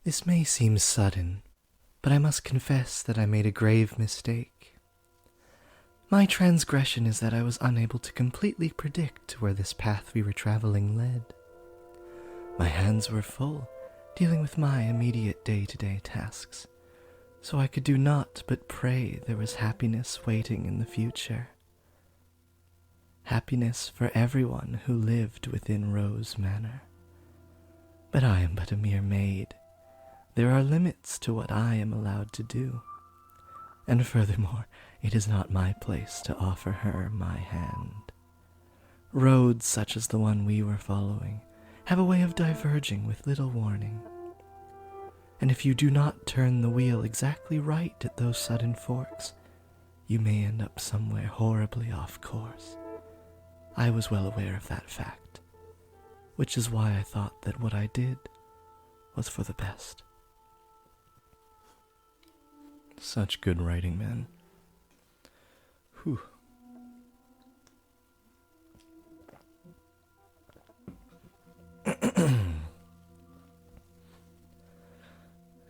This may seem sudden, but I must confess that I made a grave mistake. My transgression is that I was unable to completely predict where this path we were traveling led. My hands were full, dealing with my immediate day-to-day tasks, so I could do naught but pray there was happiness waiting in the future. Happiness for everyone who lived within Rose Manor. But I am but a mere maid. There are limits to what I am allowed to do. And furthermore, it is not my place to offer her my hand. Roads such as the one we were following have a way of diverging with little warning. And if you do not turn the wheel exactly right at those sudden forks, you may end up somewhere horribly off course. I was well aware of that fact, which is why I thought that what I did was for the best. Such good writing, man. Whew.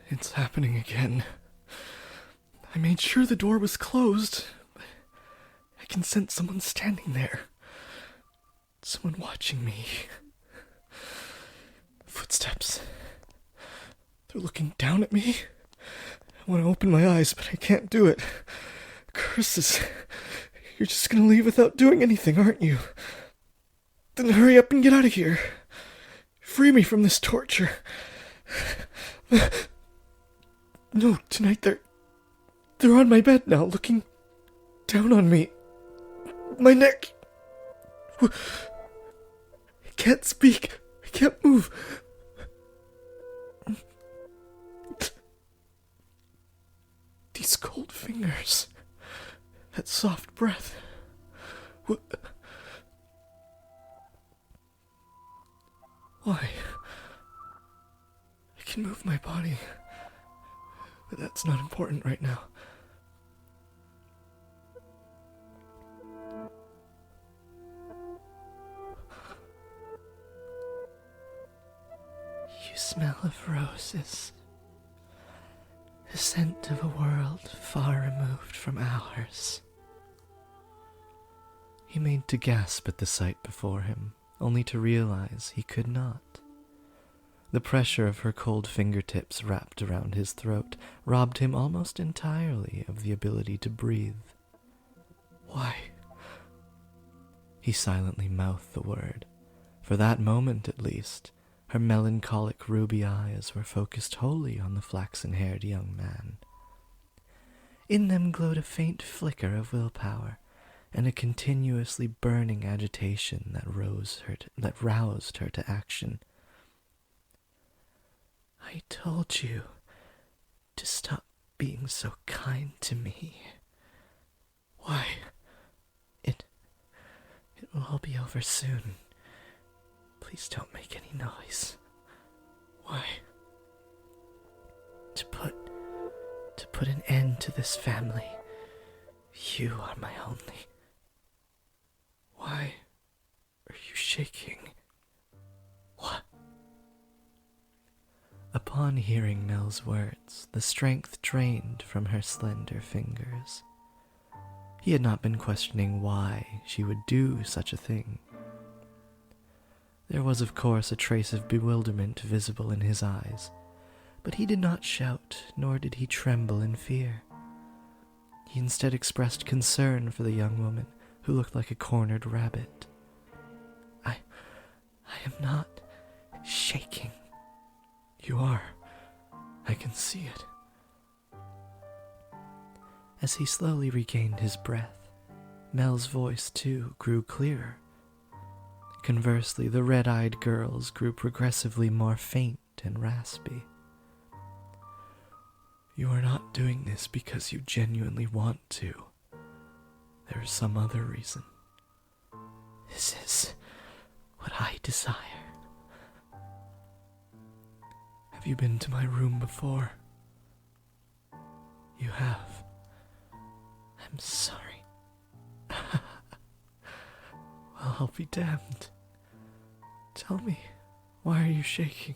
It's happening again. I made sure the door was closed, but I can sense someone standing there. Someone watching me. Footsteps. They're looking down at me. I want to open my eyes, but I can't do it. Curses. You're just gonna leave without doing anything, aren't you? Then hurry up and get out of here. Free me from this torture. No, tonight they're on my bed now, looking down on me. My neck. I can't speak. I can't move. These cold fingers. That soft breath. Why? I can move my body. But that's not important right now. You smell of roses. The scent of a world far removed from ours. He made to gasp at the sight before him, only to realize he could not. The pressure of her cold fingertips wrapped around his throat robbed him almost entirely of the ability to breathe. Why? He silently mouthed the word. For that moment, at least, her melancholic ruby eyes were focused wholly on the flaxen-haired young man. In them glowed a faint flicker of willpower, and a continuously burning agitation that roused her to action. I told you to stop being so kind to me. Why? It will all be over soon. Please don't make any noise. Why? To put an end to this family. You are my only. Why are you shaking? What? Upon hearing Nell's words, the strength drained from her slender fingers. He had not been questioning why she would do such a thing. There was, of course, a trace of bewilderment visible in his eyes, but he did not shout, nor did he tremble in fear. He instead expressed concern for the young woman, who looked like a cornered rabbit. I am not shaking. You are. I can see it. As he slowly regained his breath, Mel's voice, too, grew clearer. Conversely, the red-eyed girl's grew progressively more faint and raspy. You are not doing this because you genuinely want to. There is some other reason. This is what I desire. Have you been to my room before? You have. I'm sorry. Well, I'll be damned. Tell me, why are you shaking?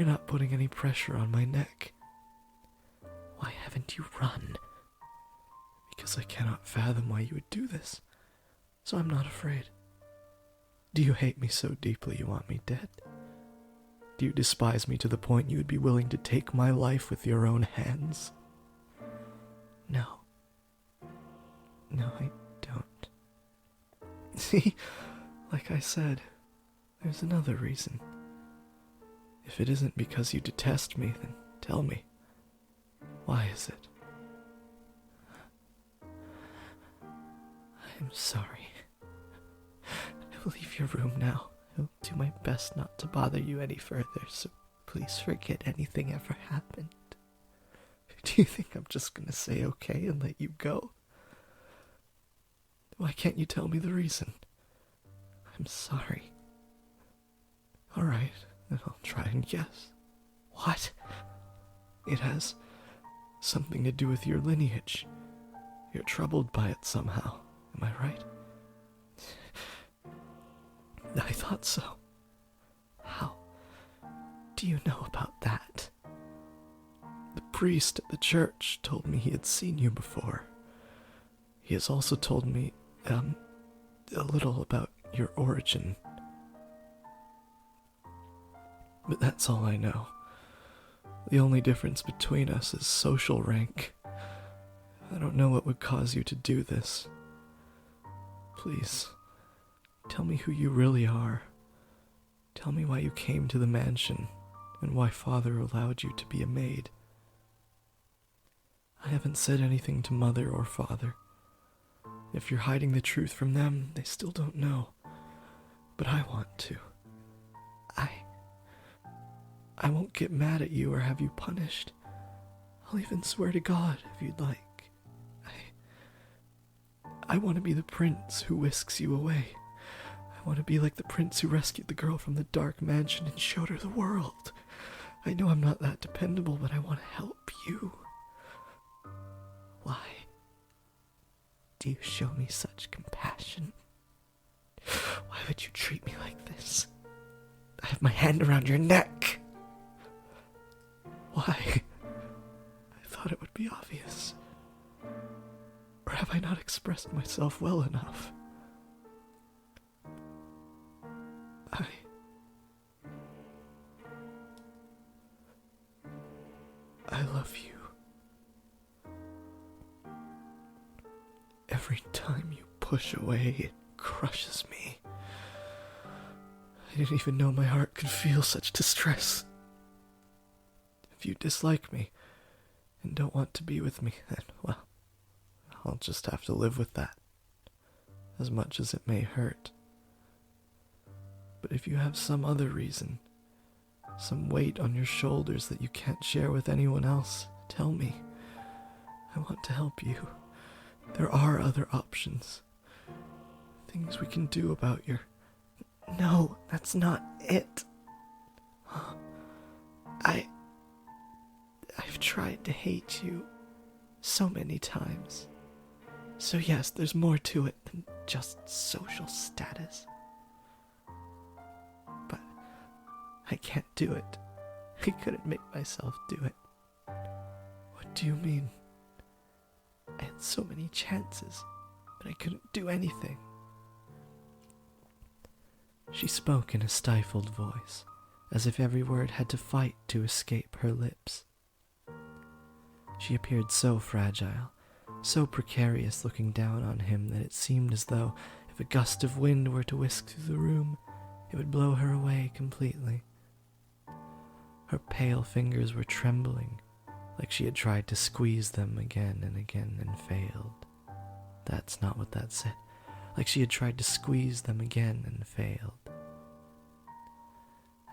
You're not putting any pressure on my neck. Why haven't you run? Because I cannot fathom why you would do this, so I'm not afraid. Do you hate me so deeply you want me dead? Do you despise me to the point you would be willing to take my life with your own hands? No. No, I don't. See, like I said, there's another reason. If it isn't because you detest me, then tell me. Why is it? I'm sorry. I will leave your room now. I'll do my best not to bother you any further, so please forget anything ever happened. Do you think I'm just gonna say okay and let you go? Why can't you tell me the reason? I'm sorry. Alright, then I'll try and guess. What? It has something to do with your lineage. You're troubled by it somehow, am I right? I thought so. How do you know about that? The priest at the church told me he had seen you before. He has also told me, a little about your origin. But that's all I know. The only difference between us is social rank. I don't know what would cause you to do this. Please, tell me who you really are. Tell me why you came to the mansion, and why Father allowed you to be a maid. I haven't said anything to Mother or Father. If you're hiding the truth from them, they still don't know. But I want to. I won't get mad at you or have you punished. I'll even swear to God if you'd like. I want to be the prince who whisks you away. I want to be like the prince who rescued the girl from the dark mansion and showed her the world. I know I'm not that dependable, but I want to help you. Why do you show me such compassion? Why would you treat me like this? I have my hand around your neck. Why? I thought it would be obvious. Or have I not expressed myself well enough? I love you. Every time you push away, it crushes me. I didn't even know my heart could feel such distress. If you dislike me and don't want to be with me, then, well, I'll just have to live with that, as much as it may hurt. But if you have some other reason, some weight on your shoulders that you can't share with anyone else, tell me. I want to help you. There are other options. Things we can do about your... No, that's not it. I've tried to hate you so many times. So yes, there's more to it than just social status. But I can't do it. I couldn't make myself do it. What do you mean? I had so many chances, but I couldn't do anything. She spoke in a stifled voice, as if every word had to fight to escape her lips. She appeared so fragile, so precarious looking down on him that it seemed as though if a gust of wind were to whisk through the room, it would blow her away completely. Her pale fingers were trembling, like she had tried to squeeze them again and failed. That's not what that said. Like she had tried to squeeze them again and failed.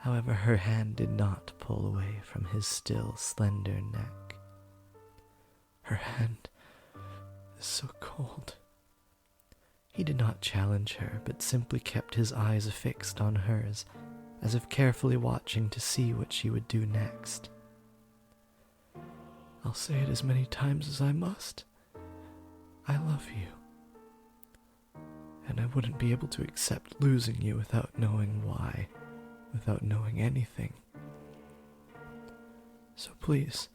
However, her hand did not pull away from his still, slender neck. Her hand is so cold. He did not challenge her, but simply kept his eyes fixed on hers, as if carefully watching to see what she would do next. I'll say it as many times as I must. I love you. And I wouldn't be able to accept losing you without knowing why, without knowing anything. So please,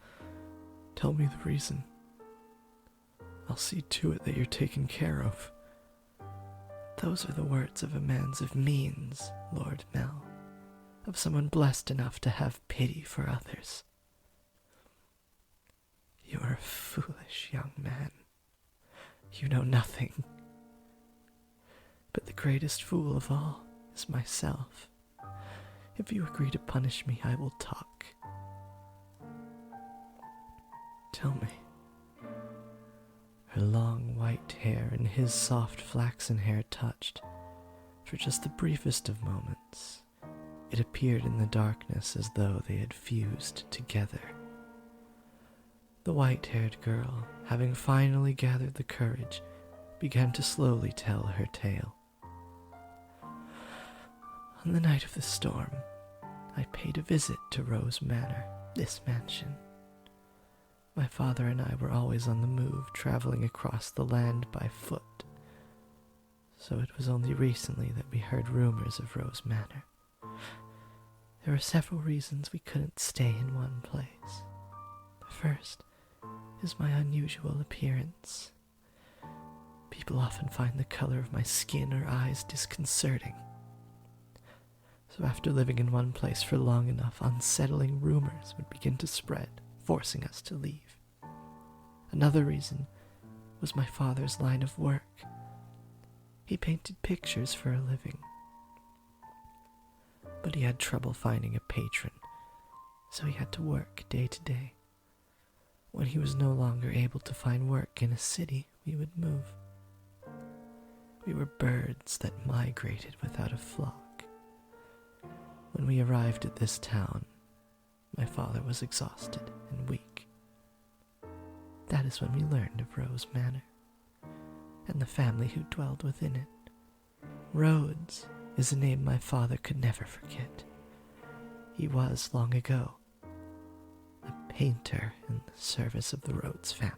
tell me the reason. I'll see to it that you're taken care of. Those are the words of a man of means, Lord Mel, of someone blessed enough to have pity for others. You are a foolish young man. You know nothing. But the greatest fool of all is myself. If you agree to punish me, I will talk. Tell me. Her long white hair and his soft flaxen hair touched. For just the briefest of moments, it appeared in the darkness as though they had fused together. The white-haired girl, having finally gathered the courage, began to slowly tell her tale. On the night of the storm, I paid a visit to Rose Manor, this mansion. My father and I were always on the move, traveling across the land by foot. So it was only recently that we heard rumors of Rose Manor. There were several reasons we couldn't stay in one place. The first is my unusual appearance. People often find the color of my skin or eyes disconcerting. So after living in one place for long enough, unsettling rumors would begin to spread, forcing us to leave. Another reason was my father's line of work. He painted pictures for a living. But he had trouble finding a patron, so he had to work day to day. When he was no longer able to find work in a city, we would move. We were birds that migrated without a flock. When we arrived at this town, my father was exhausted and weak. That is when we learned of Rose Manor, and the family who dwelled within it. Rhodes is a name my father could never forget. He was, long ago, a painter in the service of the Rhodes family.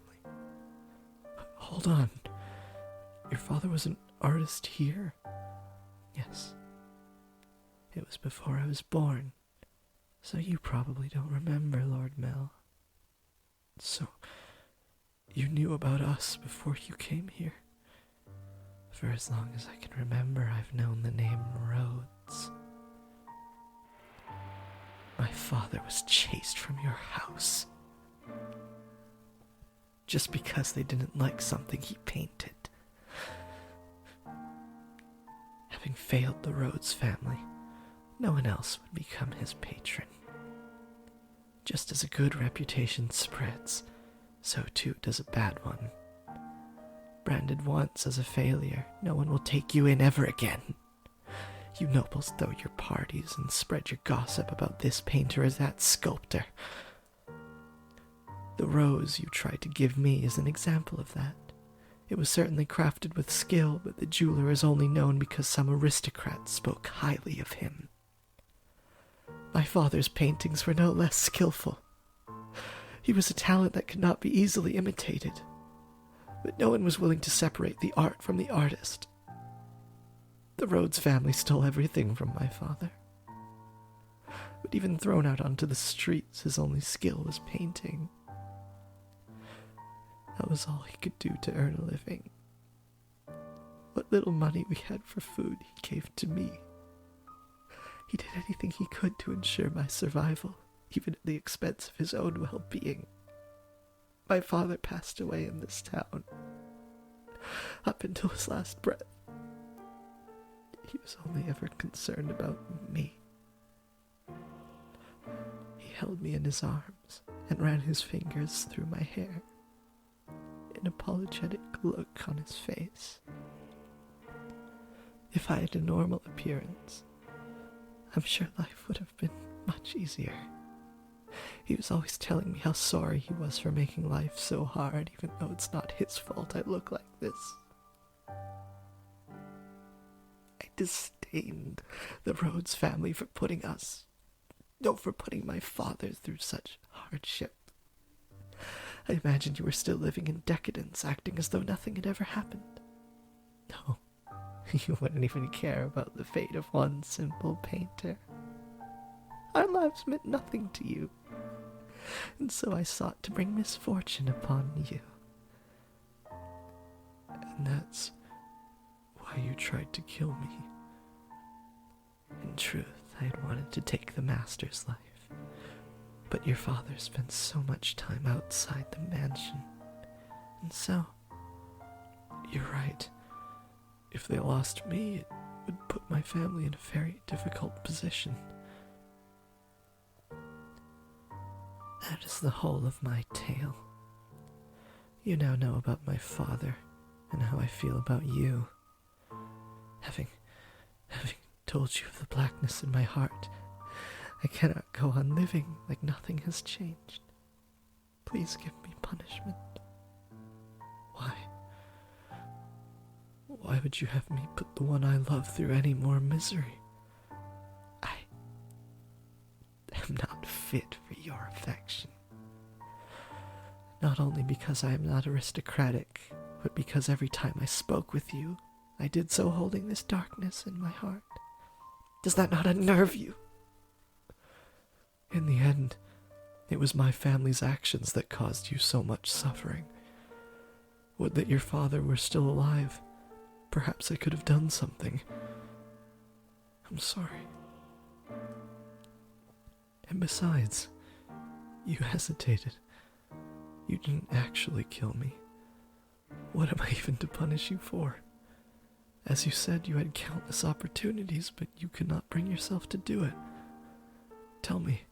Hold on. Your father was an artist here? Yes. It was before I was born, so you probably don't remember, Lord Mel. So, you knew about us before you came here? For as long as I can remember, I've known the name Rhodes. My father was chased from your house just because they didn't like something he painted. Having failed the Rhodes family, no one else would become his patron. Just as a good reputation spreads, so too does a bad one. Branded once as a failure, no one will take you in ever again. You nobles throw your parties and spread your gossip about this painter as that sculptor. The rose you tried to give me is an example of that. It was certainly crafted with skill, but the jeweler is only known because some aristocrat spoke highly of him. My father's paintings were no less skillful. He was a talent that could not be easily imitated, but no one was willing to separate the art from the artist. The Rhodes family stole everything from my father. But even thrown out onto the streets, his only skill was painting. That was all he could do to earn a living. What little money we had for food he gave to me. He did anything he could to ensure my survival, even at the expense of his own well-being. My father passed away in this town. Up until his last breath, he was only ever concerned about me. He held me in his arms and ran his fingers through my hair, an apologetic look on his face. If I had a normal appearance, I'm sure life would have been much easier. He was always telling me how sorry he was for making life so hard, even though it's not his fault I look like this. I disdained the Rhodes family for putting my father through such hardship. I imagined you were still living in decadence, acting as though nothing had ever happened. No, you wouldn't even care about the fate of one simple painter. Our lives meant nothing to you. and so I sought to bring misfortune upon you. And that's why you tried to kill me. In truth, I had wanted to take the master's life, but your father spent so much time outside the mansion, and so, you're right. If they lost me, it would put my family in a very difficult position. That is the whole of my tale. You now know about my father and how I feel about you. Having told you of the blackness in my heart, I cannot go on living like nothing has changed. Please give me punishment. Why? Why would you have me put the one I love through any more misery? I am not fit for your affection. Not only because I am not aristocratic, but because every time I spoke with you, I did so holding this darkness in my heart. Does that not unnerve you? In the end, it was my family's actions that caused you so much suffering. Would that your father were still alive. Perhaps I could have done something. I'm sorry. And besides, you hesitated. You didn't actually kill me. What am I even to punish you for? As you said, you had countless opportunities, but you could not bring yourself to do it. Tell me,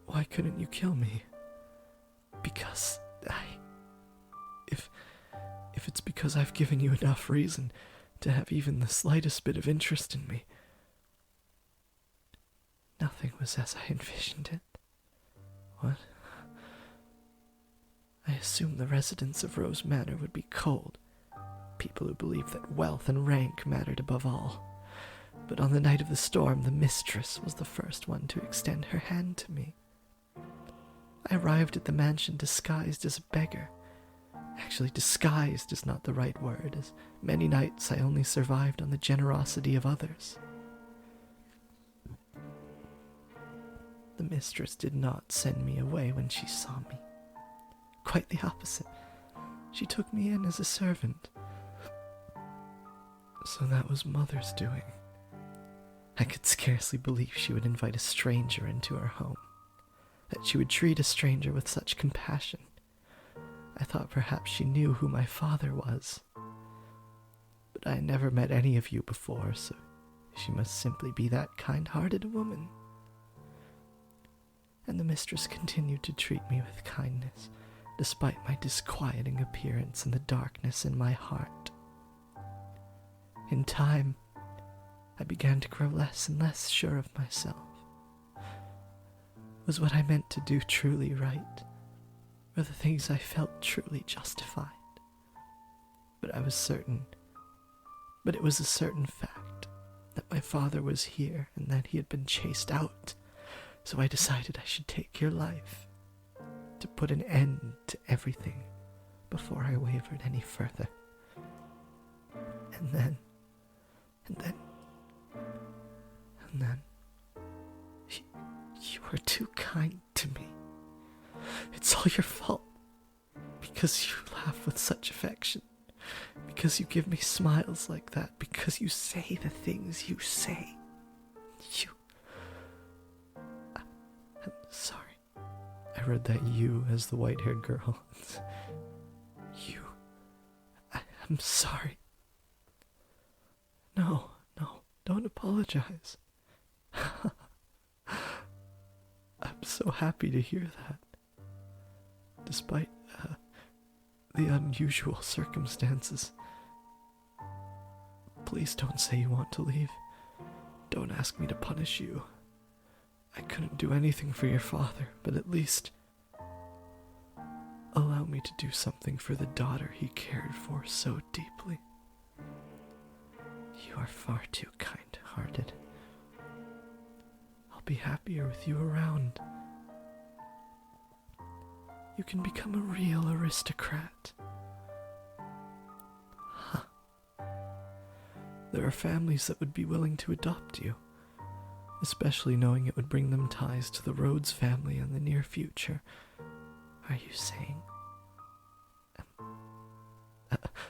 why couldn't you kill me? Because If it's because I've given you enough reason to have even the slightest bit of interest in me. Nothing was as I envisioned it. What? I assumed the residents of Rose Manor would be cold, people who believed that wealth and rank mattered above all. But on the night of the storm, the mistress was the first one to extend her hand to me. I arrived at the mansion disguised as a beggar. Actually, disguised is not the right word, as many nights I only survived on the generosity of others. The mistress did not send me away when she saw me. Quite the opposite. She took me in as a servant. So that was Mother's doing. I could scarcely believe she would invite a stranger into her home, that she would treat a stranger with such compassion. I thought perhaps she knew who my father was. But I had never met any of you before, so she must simply be that kind-hearted a woman. And the mistress continued to treat me with kindness, despite my disquieting appearance and the darkness in my heart. In time, I began to grow less and less sure of myself. Was what I meant to do truly right? Were the things I felt truly justified? But it was a certain fact that my father was here and that he had been chased out, so I decided I should take your life, to put an end to everything before I wavered any further. And then, you were too kind to me. It's all your fault, because you laugh with such affection, because you give me smiles like that, because you say the things you say. I'm sorry. I read that you as the white-haired girl. I'm sorry. No, don't apologize. I'm so happy to hear that. Despite the unusual circumstances. Please don't say you want to leave. Don't ask me to punish you. I couldn't do anything for your father, but at least allow me to do something for the daughter he cared for so deeply. You are far too kind-hearted. I'll be happier with you around. You can become a real aristocrat. There are families that would be willing to adopt you. especially knowing it would bring them ties to the Rhodes family in the near future. Are you saying?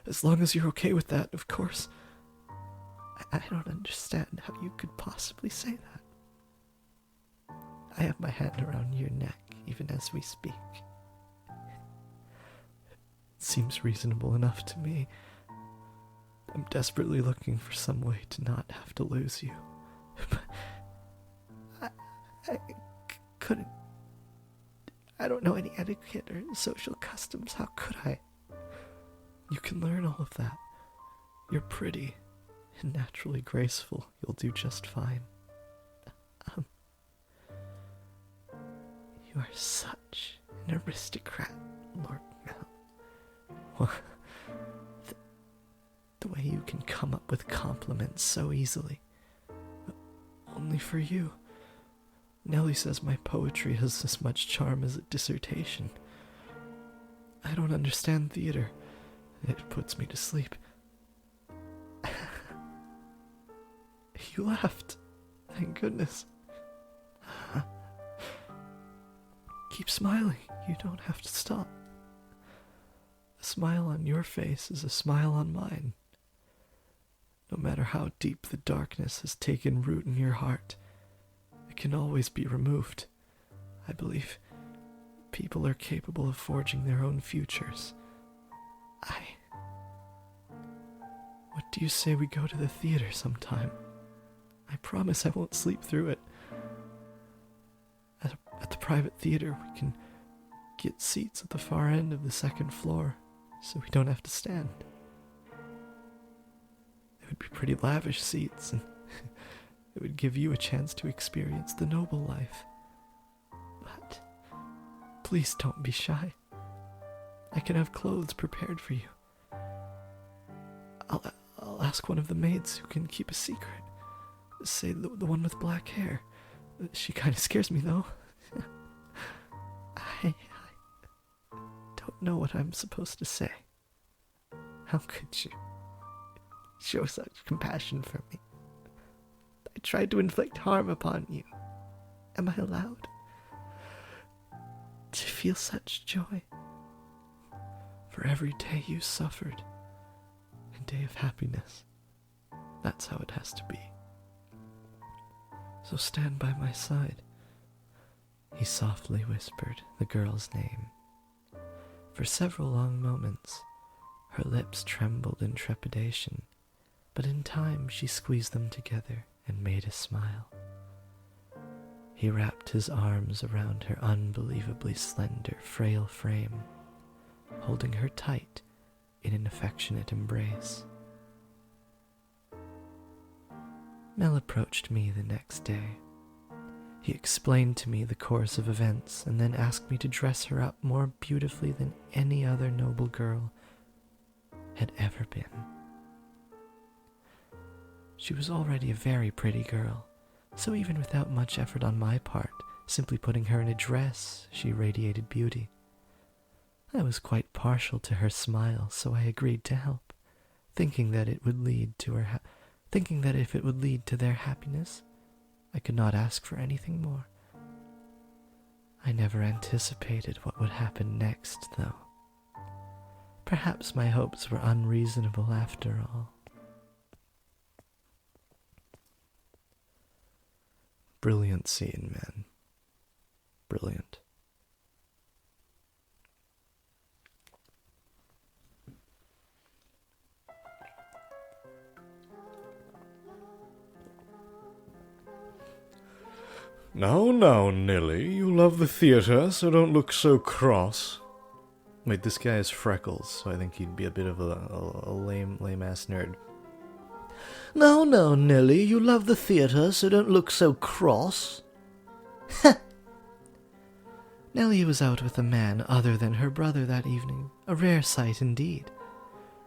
As long as you're okay with that, of course. I don't understand how you could possibly say that. I have my hand around your neck, even as we speak. It seems reasonable enough to me. I'm desperately looking for some way to not have to lose you. But I couldn't. I don't know any etiquette or social customs. How could I? You can learn all of that. You're pretty and naturally graceful. You'll do just fine. You are such an aristocrat, Lord Mel. Well, the way you can come up with compliments so easily. Only for you. Nellie says my poetry has as much charm as a dissertation. I don't understand theater. It puts me to sleep. You laughed. Thank goodness. Keep smiling. You don't have to stop. A smile on your face is a smile on mine. No matter how deep the darkness has taken root in your heart, it can always be removed. I believe people are capable of forging their own futures. What do you say we go to the theater sometime? I promise I won't sleep through it. At the private theater, we can get seats at the far end of the second floor, so we don't have to stand. It would be pretty lavish seats, and it would give you a chance to experience the noble life. But please don't be shy. I can have clothes prepared for you. I'll ask one of the maids who can keep a secret. Say the one with black hair. She kind of scares me, though. I don't know what I'm supposed to say. How could you show such compassion for me? I tried to inflict harm upon you. Am I allowed to feel such joy? For every day you suffered, a day of happiness. That's how it has to be. So stand by my side. He softly whispered the girl's name. For several long moments, her lips trembled in trepidation, but in time she squeezed them together and made a smile. He wrapped his arms around her unbelievably slender, frail frame, holding her tight in an affectionate embrace. Mel approached me the next day. He explained to me the course of events and then asked me to dress her up more beautifully than any other noble girl had ever been. She was already a very pretty girl, so even without much effort on my part, simply putting her in a dress, she radiated beauty. I was quite partial to her smile, so I agreed to help, thinking that if it would lead to their happiness, I could not ask for anything more. I never anticipated what would happen next, though. Perhaps my hopes were unreasonable after all. Brilliant scene, man. Brilliant. Now, Nelly, you love the theater, so don't look so cross. Wait, this guy has freckles, so I think he'd be a bit of a lame-ass nerd. No, Nelly, you love the theater, so don't look so cross. Nellie was out with a man other than her brother that evening, a rare sight indeed,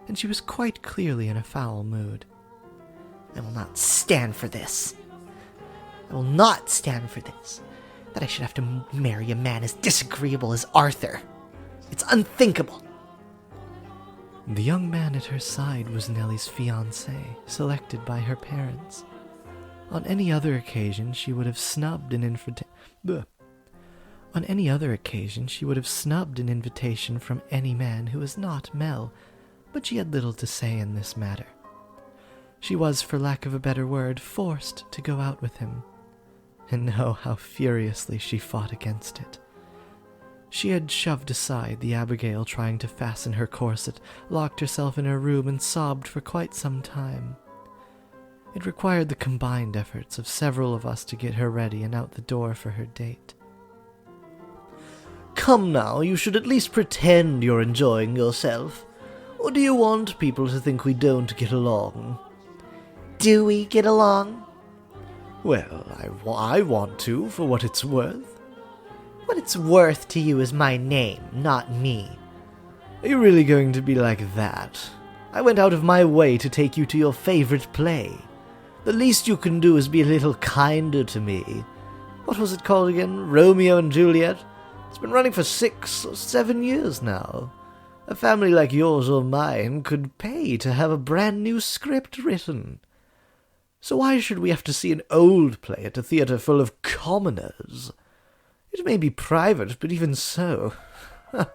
and she was quite clearly in a foul mood. I will not stand for this. I will not stand for this. That I should have to marry a man as disagreeable as Arthur. It's unthinkable. The young man at her side was Nellie's fiancé, selected by her parents. On any other occasion, she would have snubbed an invitation from any man who was not Mel, but she had little to say in this matter. She was, for lack of a better word, forced to go out with him, and know how furiously she fought against it. She had shoved aside the Abigail trying to fasten her corset, locked herself in her room, and sobbed for quite some time. It required the combined efforts of several of us to get her ready and out the door for her date. Come now, you should at least pretend you're enjoying yourself. Or do you want people to think we don't get along? Do we get along? Well, I want to, for what it's worth. What it's worth to you is my name, not me. Are you really going to be like that? I went out of my way to take you to your favorite play. The least you can do is be a little kinder to me. What was it called again? Romeo and Juliet? It's been running for 6 or 7 years now. A family like yours or mine could pay to have a brand new script written. So why should we have to see an old play at a theatre full of commoners? It may be private, but even so. I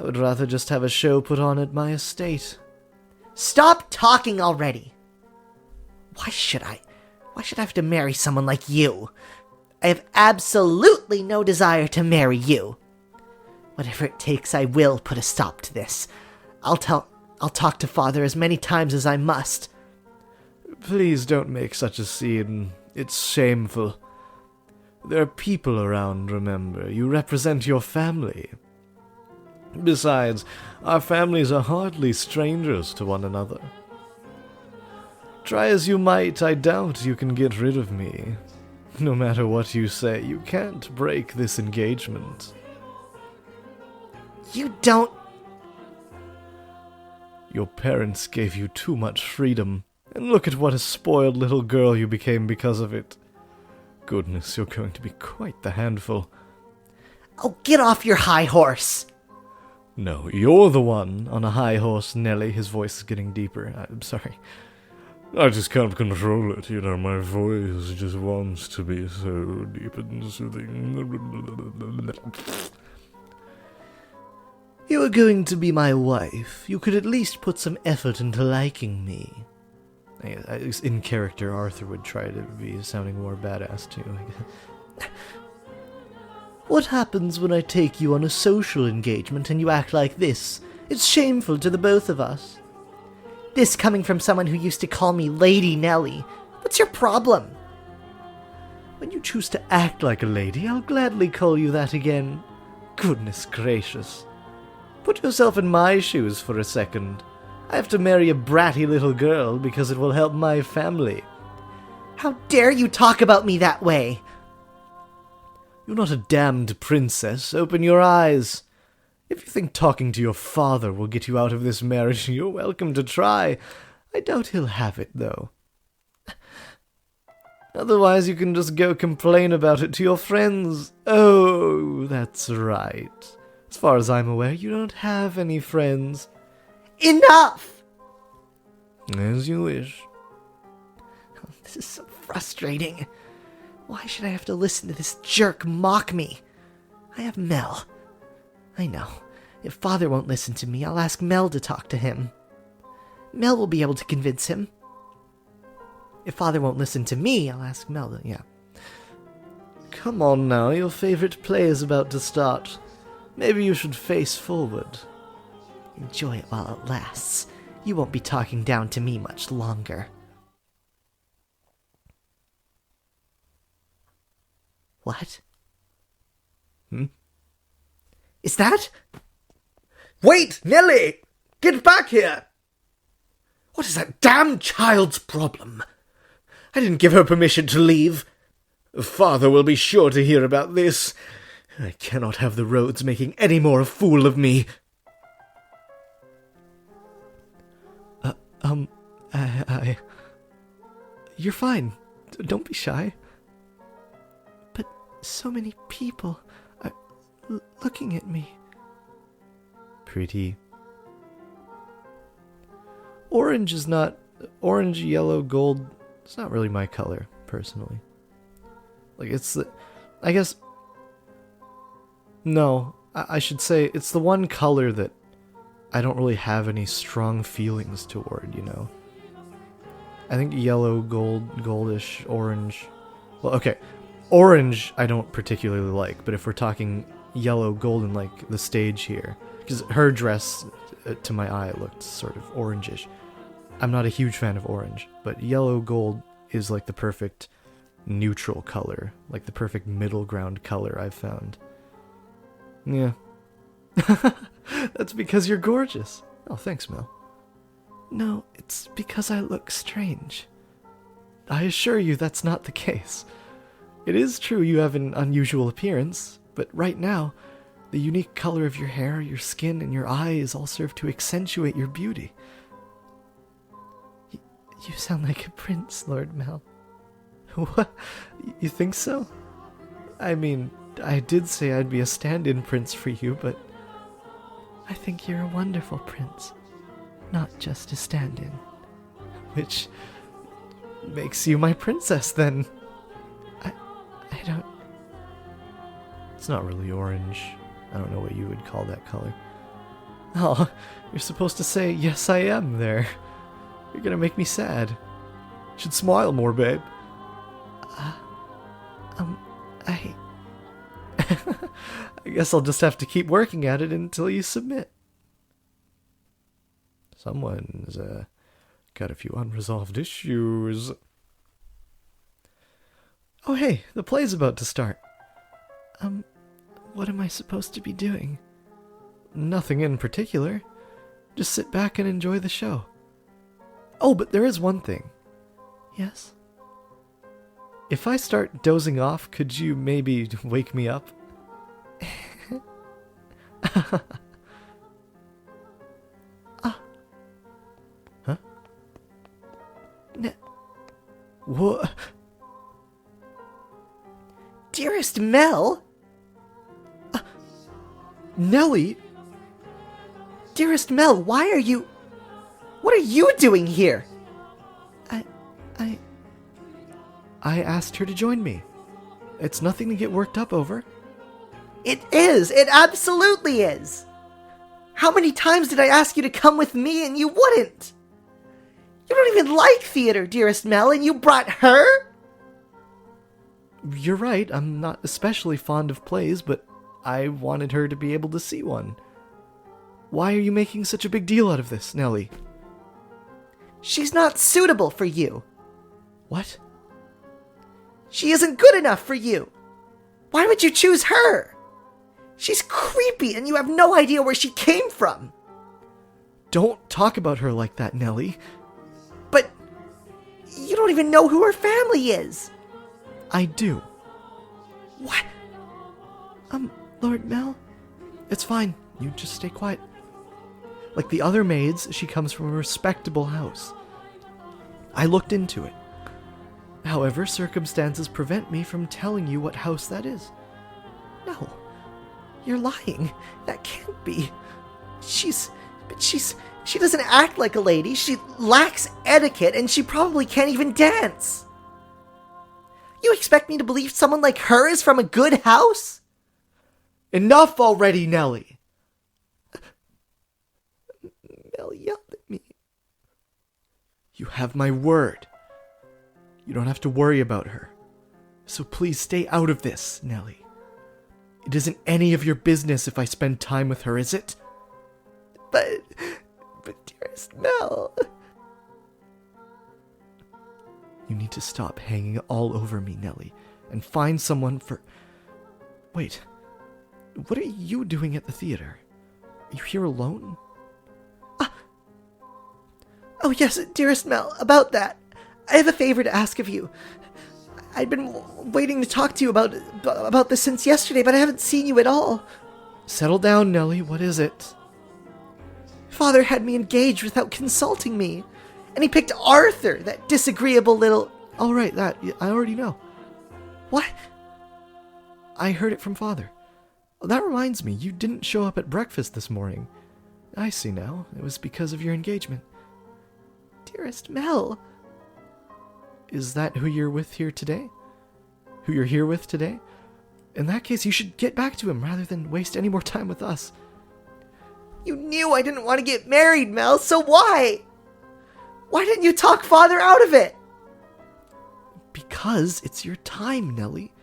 would rather just have a show put on at my estate. Stop talking already! Why should I have to marry someone like you? I have absolutely no desire to marry you. Whatever it takes, I will put a stop to this. I'll talk to Father as many times as I must. Please don't make such a scene. It's shameful. There are people around, remember. You represent your family. Besides, our families are hardly strangers to one another. Try as you might, I doubt you can get rid of me. No matter what you say, you can't break this engagement. You don't... Your parents gave you too much freedom, and look at what a spoiled little girl you became because of it. Goodness, you're going to be quite the handful. Oh, get off your high horse! No, you're the one on a high horse, Nelly. His voice is getting deeper. I'm sorry. I just can't control it, you know, my voice just wants to be so deep and soothing. You are going to be my wife. You could at least put some effort into liking me. In character, Arthur would try to be sounding more badass, too. What happens when I take you on a social engagement and you act like this? It's shameful to the both of us. This coming from someone who used to call me Lady Nelly. What's your problem? When you choose to act like a lady, I'll gladly call you that again. Goodness gracious. Put yourself in my shoes for a second. I have to marry a bratty little girl because it will help my family. How dare you talk about me that way? You're not a damned princess. Open your eyes. If you think talking to your father will get you out of this marriage, you're welcome to try. I doubt he'll have it, though. Otherwise, you can just go complain about it to your friends. Oh, that's right. As far as I'm aware, you don't have any friends. Enough! As you wish. Oh, this is so frustrating. Why should I have to listen to this jerk mock me? I have Mel. I know. If Father won't listen to me, I'll ask Mel to talk to him. Mel will be able to convince him. If Father won't listen to me, I'll ask Mel to, yeah. Come on now, your favorite play is about to start. Maybe you should face forward. Enjoy it while it lasts. You won't be talking down to me much longer. What? Is that? Wait, Nelly! Get back here! What is that damn child's problem? I didn't give her permission to leave. Father will be sure to hear about this. I cannot have the roads making any more a fool of me. You're fine. Don't be shy. But so many people are looking at me. Pretty. Orange is not... Orange, yellow, gold... It's not really my color, personally. Like, it's the... I guess... No, I should say it's the one color that I don't really have any strong feelings toward, you know? I think yellow, goldish, orange... Well, okay. Orange I don't particularly like, but if we're talking yellow, golden, like the stage here... Because her dress, to my eye, looked sort of orangish. I'm not a huge fan of orange, but yellow gold is like the perfect neutral color, like the perfect middle ground color I've found. Yeah. That's because you're gorgeous. Oh, thanks, Mel. No, it's because I look strange. I assure you that's not the case. It is true you have an unusual appearance, but right now, the unique color of your hair, your skin, and your eyes all serve to accentuate your beauty. You sound like a prince, Lord Mel. What? You think so? I mean, I did say I'd be a stand-in prince for you, but I think you're a wonderful prince, not just a stand-in. Which makes you my princess, then. I don't... It's not really orange. I don't know what you would call that color. Oh, you're supposed to say, yes I am there. You're gonna make me sad. Should smile more, babe. I guess I'll just have to keep working at it until you submit. Someone's, got a few unresolved issues. Oh hey, the play's about to start. What am I supposed to be doing? Nothing in particular. Just sit back and enjoy the show. Oh, but there is one thing. Yes? If I start dozing off, could you maybe wake me up? Huh? What? Dearest Mel? Nellie? Dearest Mel, why are you... What are you doing here? I asked her to join me. It's nothing to get worked up over. It is! It absolutely is! How many times did I ask you to come with me and you wouldn't? You don't even like theater, dearest Mel, and you brought her? You're right, I'm not especially fond of plays, but I wanted her to be able to see one. Why are you making such a big deal out of this, Nellie? She's not suitable for you. What? She isn't good enough for you. Why would you choose her? She's creepy and you have no idea where she came from. Don't talk about her like that, Nellie. But you don't even know who her family is. I do. What? Lord Mel? It's fine. You just stay quiet. Like the other maids, she comes from a respectable house. I looked into it. However, circumstances prevent me from telling you what house that is. No. You're lying. That can't be. She doesn't act like a lady. She lacks etiquette and she probably can't even dance. You expect me to believe someone like her is from a good house? Enough already, Nellie! Mel yelled at me. You have my word. You don't have to worry about her. So please stay out of this, Nellie. It isn't any of your business if I spend time with her, is it? But dearest Mel... You need to stop hanging all over me, Nellie, and find someone for... Wait, what are you doing at the theater? Are you here alone? Oh yes, dearest Mel, about that. I have a favor to ask of you. I've been waiting to talk to you about this since yesterday, but I haven't seen you at all. Settle down, Nellie. What is it? Father had me engaged without consulting me, and he picked Arthur, that disagreeable little... All right, that, I already know. What? I heard it from Father. That reminds me, you didn't show up at breakfast this morning. I see now. It was because of your engagement. Dearest Mel... Is that who you're with here today? Who you're here with today? In that case, you should get back to him rather than waste any more time with us. You knew I didn't want to get married, Mel, so why? Why didn't you talk Father out of it? Because it's your time, Nellie.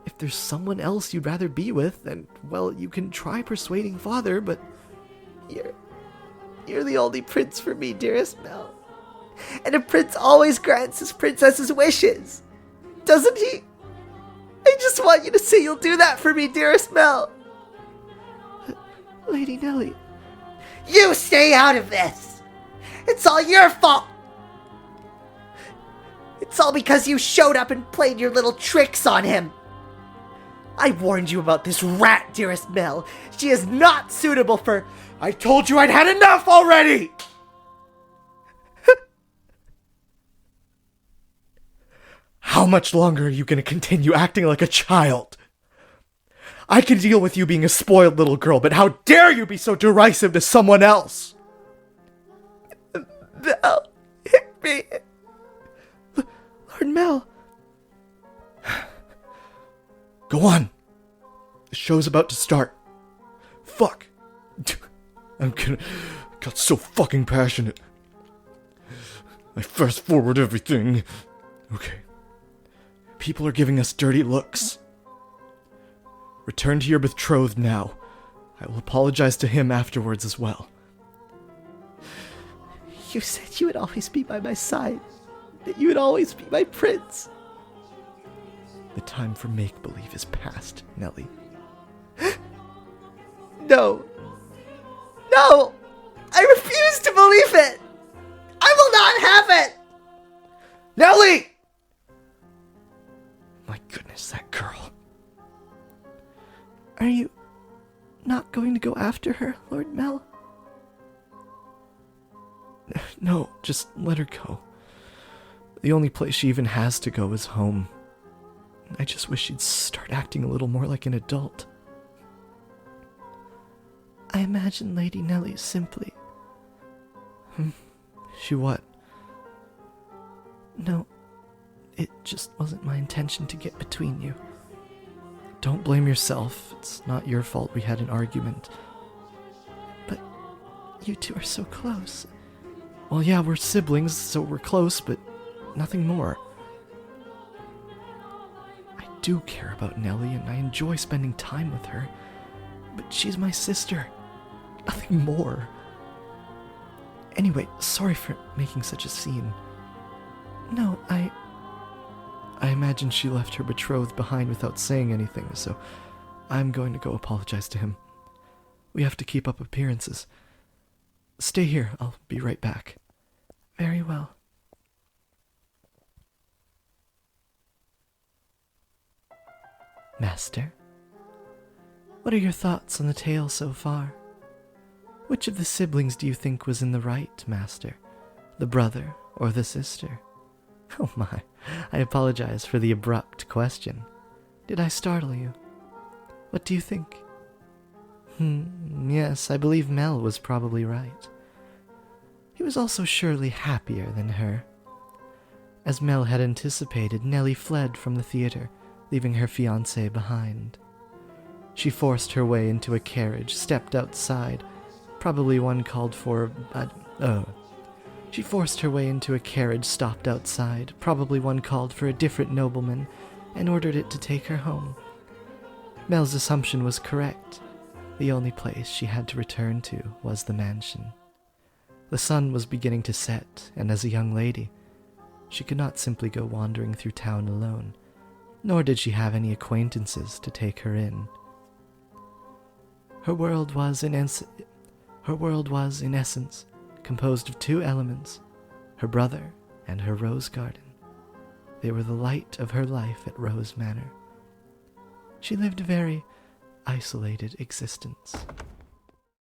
If there's someone else you'd rather be with, then, well, you can try persuading Father, but... You're the only prince for me, dearest Mel. And a prince always grants his princess's wishes. Doesn't he? I just want you to say you'll do that for me, dearest Mel. Lady Nellie. You stay out of this! It's all your fault! It's all because you showed up and played your little tricks on him. I warned you about this rat, dearest Mel. She is not suitable for... I told you I'd had enough already! How much longer are you going to continue acting like a child? I can deal with you being a spoiled little girl, but how dare you be so derisive to someone else? Mel, hit me. Lord Mel. Go on. The show's about to start. Fuck. Got so fucking passionate. I fast forward everything. Okay. People are giving us dirty looks. Return to your betrothed now. I will apologize to him afterwards as well. You said you would always be by my side. That you would always be my prince. The time for make-believe is past, Nellie. No. No! I refuse to believe it! I will not have it! Nellie! My goodness, that girl. Are you not going to go after her, Lord Mel? No, just let her go. The only place she even has to go is home. I just wish she'd start acting a little more like an adult. I imagine Lady Nellie simply... She what? No, it just wasn't my intention to get between you. Don't blame yourself. It's not your fault we had an argument. But you two are so close. Well, yeah, we're siblings, so we're close, but nothing more. I do care about Nellie, and I enjoy spending time with her. But she's my sister. Nothing more. Anyway, sorry for making such a scene. No, I imagine she left her betrothed behind without saying anything, so I'm going to go apologize to him. We have to keep up appearances. Stay here, I'll be right back. Very well. Master, what are your thoughts on the tale so far? Which of the siblings do you think was in the right, Master? The brother or the sister? Oh my, I apologize for the abrupt question. Did I startle you? What do you think? Yes, I believe Mel was probably right. He was also surely happier than her. As Mel had anticipated, Nellie fled from the theater, leaving her fiancé behind. She forced her way into a carriage, stepped outside, probably one called for... She forced her way into a carriage, stopped outside, probably one called for a different nobleman, and ordered it to take her home. Mel's assumption was correct. The only place she had to return to was the mansion. The sun was beginning to set, and as a young lady, she could not simply go wandering through town alone, nor did she have any acquaintances to take her in. Her world was, in essence, composed of two elements, her brother and her rose garden. They were the light of her life at Rose Manor. She lived a very isolated existence.